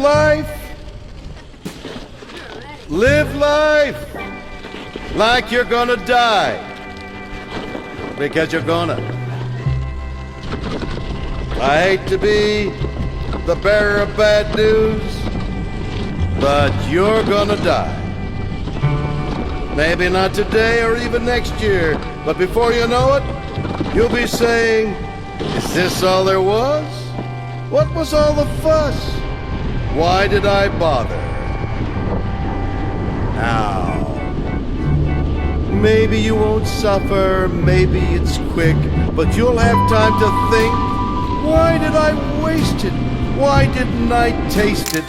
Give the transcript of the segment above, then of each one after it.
life. Live life like you're gonna die. Because you're gonna. I hate to be the bearer of bad news, but you're gonna die. Maybe not today or even next year, but before you know it, you'll be saying, is this all there was? What was all the fuss? Why did I bother? Now, maybe you won't suffer, maybe it's quick, but you'll have time to think, why did I waste it? Why didn't I taste it?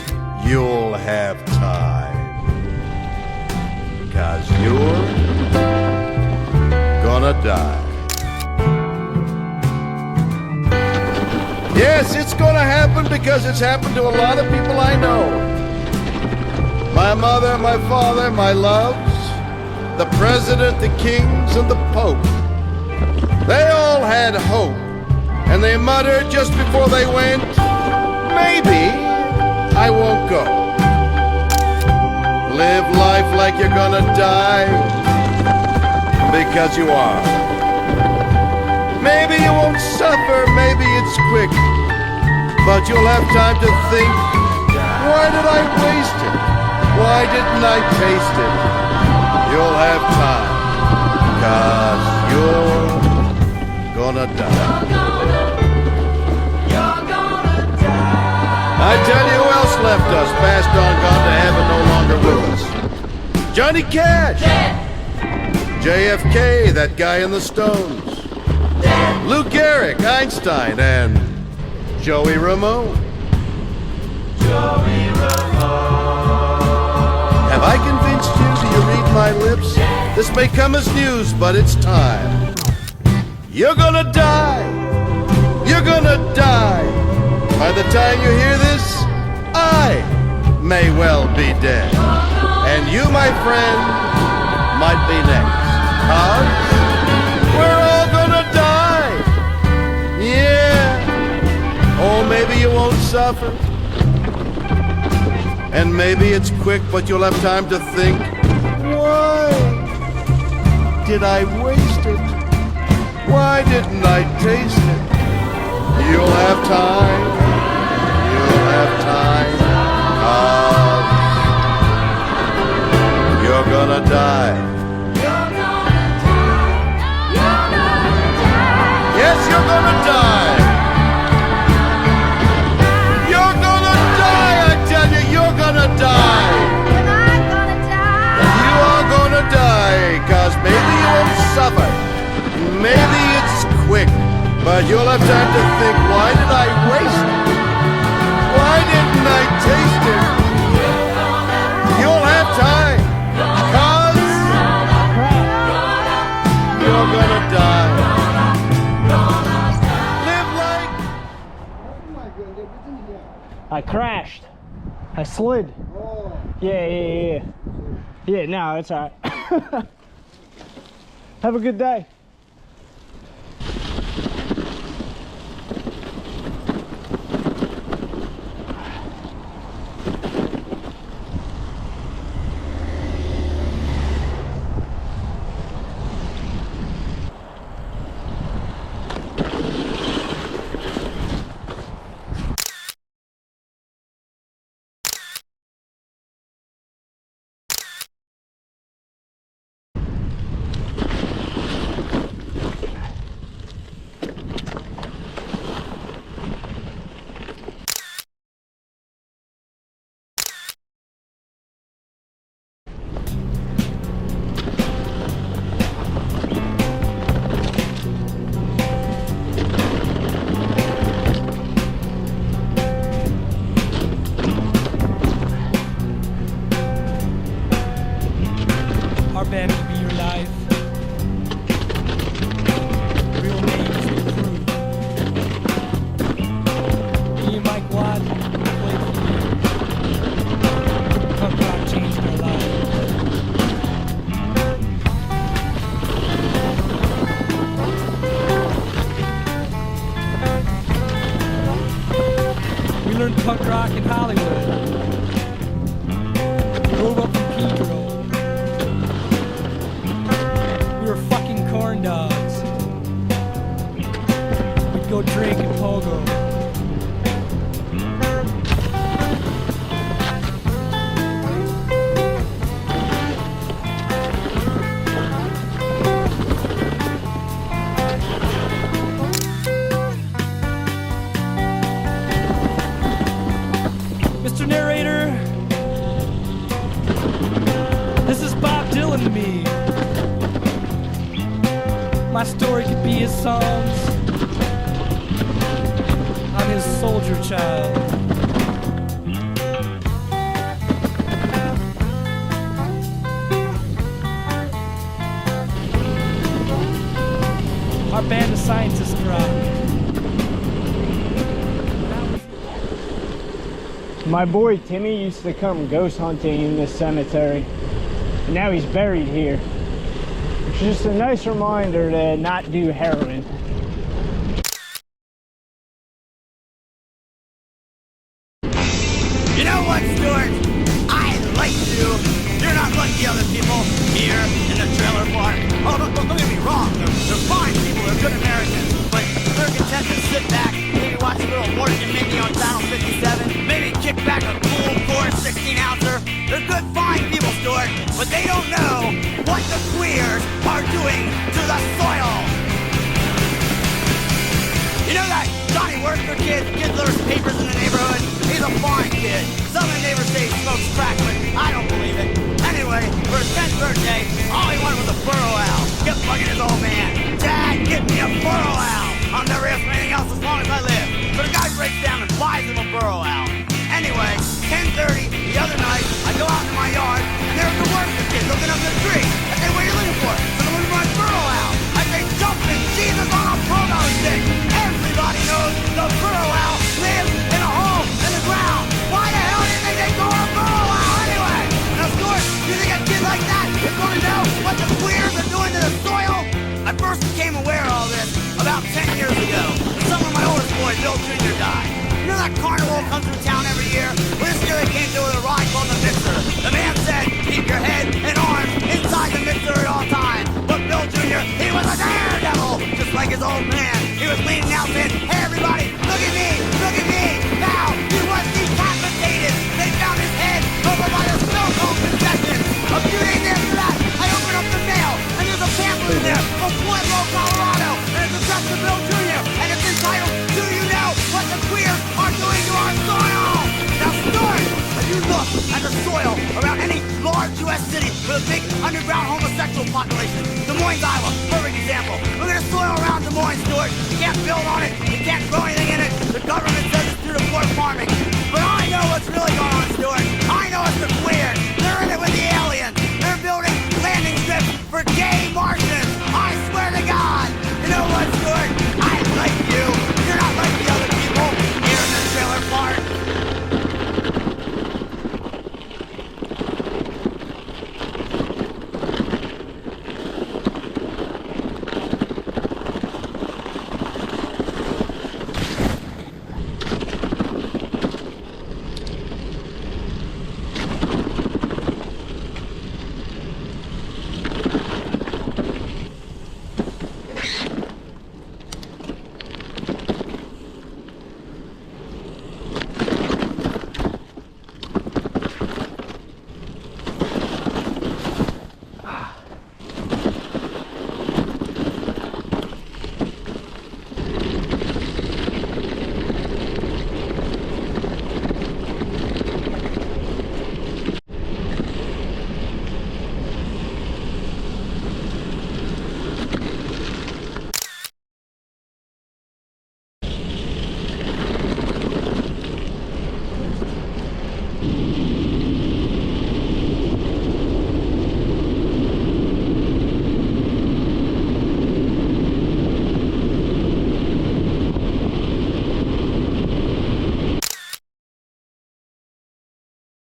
You'll have time. 'Cause you're gonna die. Yes, it's gonna happen because it's happened to a lot of people I know. My mother, my father, my loves, the president, the kings, and the pope. They all had hope, and they muttered just before they went, maybe I won't go. Live life like you're gonna die, because you are. Maybe you won't suffer, maybe it's quick, but you'll have time to think, why did I waste it? Why didn't I taste it? You'll have time, 'cause you're gonna die. You're gonna die. I tell you who else left us, passed on, gone to heaven, no longer with us. Johnny Cash. Dead. JFK, that guy in the Stones. Dead. Lou Gehrig, Einstein, and Joey Ramone. Joey Ramone. Have I convinced you? Do you read my lips? This may come as news, but it's time. You're gonna die. You're gonna die. By the time you hear this, I may well be dead. And you, my friend, might be next. 'Cause we're all gonna die. Yeah. Oh, maybe you won't suffer. And maybe it's quick, but you'll have time to think, why did I waste it? Why didn't I taste it? You'll have time. You'll have time. You're gonna die. You're gonna die. You're gonna die. Yes, you're gonna die. You're gonna die, I tell you, you're gonna die. Am I gonna die? You are gonna die, 'cause maybe you won't suffer. Maybe it's quick, but you'll have time to think, why did I waste it? Why didn't I taste it? You'll have time, 'cause you're gonna die. Live like... I crashed. I slid. Yeah. Yeah, no, it's all right. Have a good day. Our band will be your life. Real names will prove. Me and Mike Watt played for you. Punk rock changed our lives. We learned punk rock in Hollywood. go drink and pogo. Mr. Narrator, this is Bob Dylan to me. My story could be his songs. I'm his soldier child. Our band of scientists rock. My boy Timmy used to come ghost hunting in this cemetery, and now he's buried here. It's just a nice reminder to not do heroin. You know what, Stuart? I like you. You're not like the other people here in the trailer park. Oh, don't get me wrong. They're fine people. They're good Americans. But they're content to sit back, maybe watch a little Morgan and Mindy on Channel 57, maybe kick back a cool core 16-ouncer. They're good, fine people, Stuart, but they don't know what the queers are doing to the soil. You know that Johnny Worker kid delivers papers in the neighborhood? He's a fine kid. Some of the neighbors say he smokes crack, but I don't believe it. Anyway, for his 10th birthday, all he wanted was a burro owl. Kept bugging his old man. Dad, get me a burro owl. I'll never ask for anything else as long as I live. So the guy breaks down and buys him a burro owl. Anyway, 10:30 the other night, I go out in my yard, and there's the worker kid looking up the tree. I say, what are you looking for? So I'm looking for my burro owl. I say, jumping Jesus on a pogo stick. Everybody knows the burro owl lives in a hole in the ground. Why the hell do you think they call a burro owl anyway? Now, Stuart, do you think a kid like that is going to know what the queers are doing to the soil? I first became aware of all this about 10 years ago. The summer my oldest boy, Bill Jr., died. You know that carnival comes through town every year? Well, this year they came through with a ride called the Mixer. The man said, keep your head and arms inside the mixer at all times. But Bill Jr., he was a daredevil, just like his old man. He was leaning out saying, hey everybody, look at me, look at me. Now, he was decapitated. They found his head over by the Stockholm concession. A few days after that, I opened up the mail, and there's a pamphlet in there from Pueblo, Colorado, and it's addressed to Bill Jr., and it's entitled, Do You Know What the Queers Are Doing to Our Soil? Now, Stuart, if you look at the soil around any large U.S. city with a big underground homosexual population, Des Moines, Iowa, perfect example. Look at the soil around Des Moines, Stuart. You can't build on it. You can't grow anything in it. The government says it's through the poor farming. But I know what's really going